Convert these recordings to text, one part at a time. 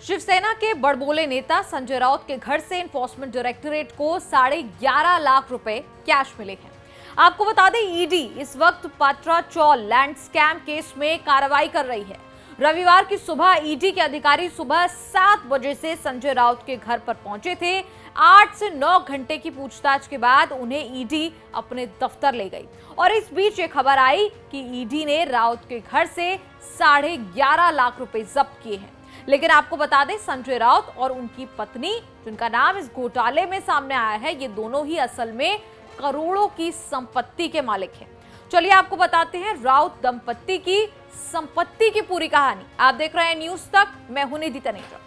शिवसेना के बड़बोले नेता संजय राउत के घर से एनफोर्समेंट डायरेक्टोरेट को 11.5 लाख रुपए कैश मिले हैं। आपको बता दें, ईडी इस वक्त पात्रा चौल लैंड स्कैम केस में कार्रवाई कर रही है। रविवार की सुबह ईडी के अधिकारी सुबह 7 बजे से संजय राउत के घर पर पहुंचे थे। 8 से 9 घंटे की पूछताछ के बाद उन्हें ईडी अपने दफ्तर ले गई और इस बीच ये खबर आई कि ईडी ने राउत के घर से 11.5 लाख रुपए जब्त किए हैं। लेकिन आपको बता दें, संजय राउत और उनकी पत्नी, जिनका नाम इस घोटाले में सामने आया है, ये दोनों ही असल में करोड़ों की संपत्ति के मालिक हैं। चलिए आपको बताते हैं राउत दंपत्ति की संपत्ति की पूरी कहानी। आप देख रहे हैं न्यूज तक, मैं हूं निधि तनेजा।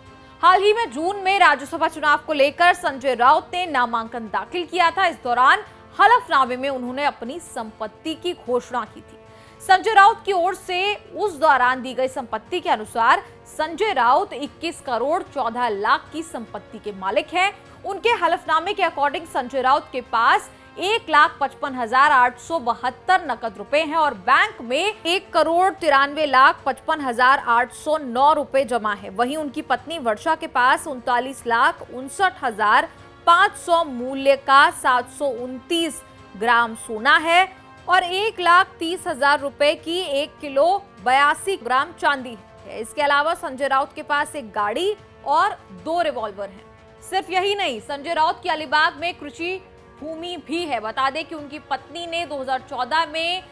हाल ही में जून में राज्यसभा चुनाव को लेकर संजय राउत ने नामांकन दाखिल किया था। इस दौरान हलफनामे में उन्होंने अपनी संपत्ति की घोषणा की थी। संजय राउत की ओर से उस दौरान दी गई संपत्ति के अनुसार संजय राउत 21 करोड़ 14 लाख की संपत्ति के मालिक हैं। उनके हलफनामे के अकॉर्डिंग संजय राउत के पास 1,55,872 नकद रुपए हैं और बैंक में 1,93,55,809 रुपए जमा है। वहीं उनकी पत्नी वर्षा के पास 39,59,500 मूल्य का 729 ग्राम सोना है और 1,30,000 रुपए की 1 किलो 82 ग्राम चांदी है। इसके अलावा संजय राउत के पास एक गाड़ी और 2 रिवॉल्वर हैं। सिर्फ यही नहीं, संजय राउत की अलीबाग में कृषि भूमि भी है। बता दें कि उनकी पत्नी ने 2014 में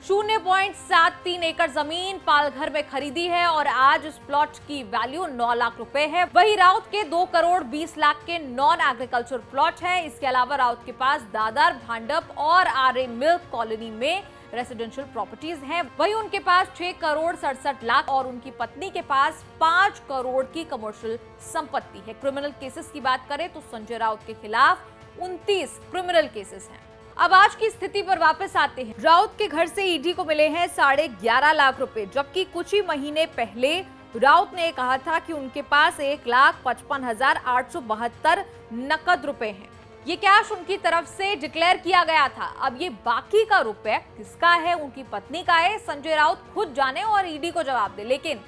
0.73 एकड़ जमीन पालघर में खरीदी है और आज उस प्लॉट की वैल्यू 9 लाख रुपए है। वही राउत के 2 करोड़ 20 लाख के नॉन एग्रीकल्चर प्लॉट है। इसके अलावा राउत के पास दादर, भांडप और आर्य मिल्क कॉलोनी में रेसिडेंशियल प्रॉपर्टीज हैं। वही उनके पास 6 करोड़ 67 लाख और उनकी पत्नी के पास 5 करोड़ की कमर्शियल संपत्ति है। क्रिमिनल केसेस की बात करें तो संजय राउत के खिलाफ 29 क्रिमिनल केसेस हैं। अब आज की स्थिति पर वापस आते हैं। राउत के घर से ईडी को मिले हैं 11.5 लाख रुपए, जबकि कुछ ही महीने पहले राउत ने कहा था कि उनके पास 1,55,872 नकद रुपए हैं। ये कैश उनकी तरफ से डिक्लेयर किया गया था। अब ये बाकी का रुपए किसका है, उनकी पत्नी का है, संजय राउत खुद जाने और ईडी को जवाब दे। लेकिन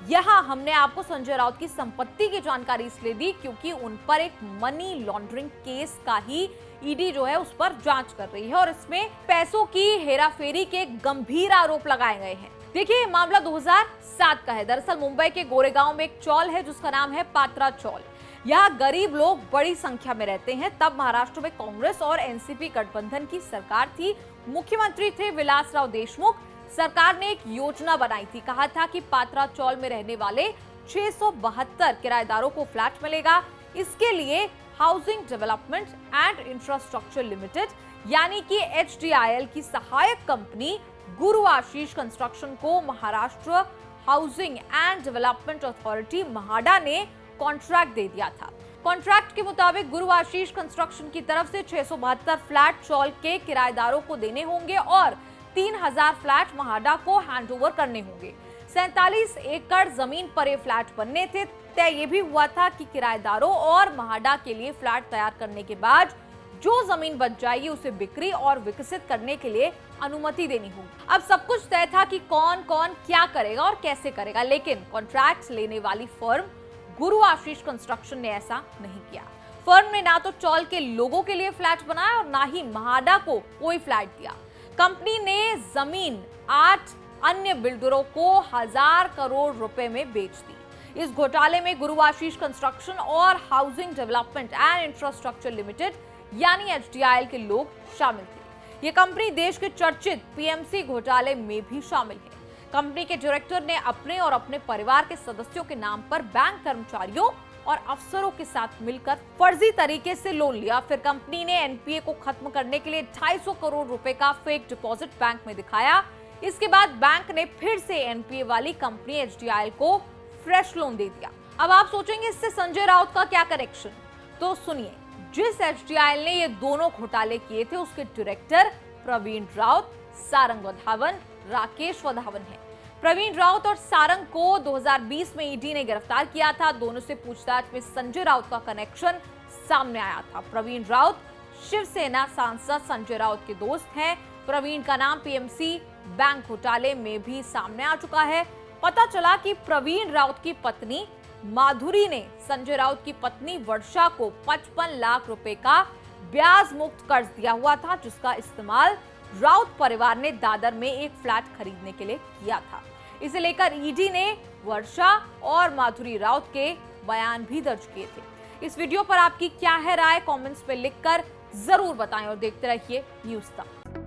यहाँ हमने आपको संजय राउत की संपत्ति की जानकारी इसलिए दी क्योंकि उन पर एक मनी लॉन्ड्रिंग केस का ही ईडी जो है उस पर जांच कर रही है और इसमें पैसों की हेराफेरी के गंभीर आरोप लगाए गए हैं। देखिए, मामला 2007 का है। दरअसल मुंबई के गोरेगांव में एक चौल है जिसका नाम है पात्रा चौल। यहाँ गरीब लोग बड़ी संख्या में रहते हैं। तब महाराष्ट्र में कांग्रेस और एनसीपी गठबंधन की सरकार थी। मुख्यमंत्री थे विलासराव देशमुख। सरकार ने एक योजना बनाई थी। कहा था कि पात्रा चौल में रहने वाले 672 किराएदारों को फ्लैट मिलेगा। इसके लिए housing development and infrastructure limited यानी कि HDIL की सहायक कंपनी गुरु आशीष कंस्ट्रक्शन को Maharashtra housing and development authority MHADA ने कॉन्ट्रैक्ट दे दिया था। कॉन्ट्रैक्ट के मुताबिक गुरु आशीष कंस्ट्रक्शन की तरफ से 672 फ्लैट चौल के किराएदारों को देने होंगे और 3,000 फ्लैट महाडा को हैंडओवर करने होंगे। 47 एकड़ जमीन पर ये फ्लैट बनने थे। तय ये भी हुआ था कि किराएदारों और महाडा के लिए फ्लैट तैयार करने के बाद जो जमीन बच जाएगी उसे बिक्री और विकसित करने के लिए अनुमति देनी होगी। अब सब कुछ तय था कि कौन कौन क्या करेगा और कैसे करेगा, लेकिन कॉन्ट्रैक्ट लेने वाली फर्म गुरु आशीष कंस्ट्रक्शन ने ऐसा नहीं किया। फर्म ने ना तो चौल के लोगों के लिए फ्लैट बनाया और ना ही महाडा को कोई फ्लैट दिया। कंपनी ने जमीन 8 अन्य बिल्डरों को 1000 करोड़ रुपए में बेच दी। इस घोटाले में गुरु आशीष कंस्ट्रक्शन और housing development and infrastructure limited यानी HDIL के लोग शामिल थे। ये कंपनी देश के चर्चित PMC घोटाले में भी शामिल है। कंपनी के डायरेक्टर ने अपने और अपने परिवार के सदस्यों के नाम पर बैंक कर्मचारियों और अफसरों के साथ मिलकर फर्जी तरीके से लोन लिया। फिर कंपनी ने NPA को खत्म करने के लिए 250 करोड़ रुपए का फेक डिपॉजिट बैंक में दिखाया। इसके बाद बैंक ने फिर से NPA वाली कंपनी HDIL को फ्रेश लोन दे दिया। अब आप सोचेंगे इससे संजय राउत का क्या कनेक्शन, तो सुनिए। जिस HDIL ने ये दोनों घोटाले किए थे उसके डायरेक्टर प्रवीण राउत, सारंग वधावन, राकेश वधावन है। प्रवीण राउत और सारंग को 2020 में ईडी ने गिरफ्तार किया था। दोनों से पूछताछ में संजय राउत का कनेक्शन सामने आया था। प्रवीण राउत शिवसेना सांसद संजय राउत के दोस्त हैं। प्रवीण का नाम PMC बैंक घोटाले में भी सामने आ चुका है। पता चला कि प्रवीण राउत की पत्नी माधुरी ने संजय राउत की पत्नी वर्षा को 55 लाख रुपए का ब्याज मुक्त कर्ज दिया हुआ था, जिसका इस्तेमाल राउत परिवार ने दादर में एक फ्लैट खरीदने के लिए किया था। इसे लेकर ईडी ने वर्षा और माधुरी राउत के बयान भी दर्ज किए थे। इस वीडियो पर आपकी क्या है राय, कमेंट्स पे लिखकर जरूर बताएं और देखते रहिए न्यूज़ तक।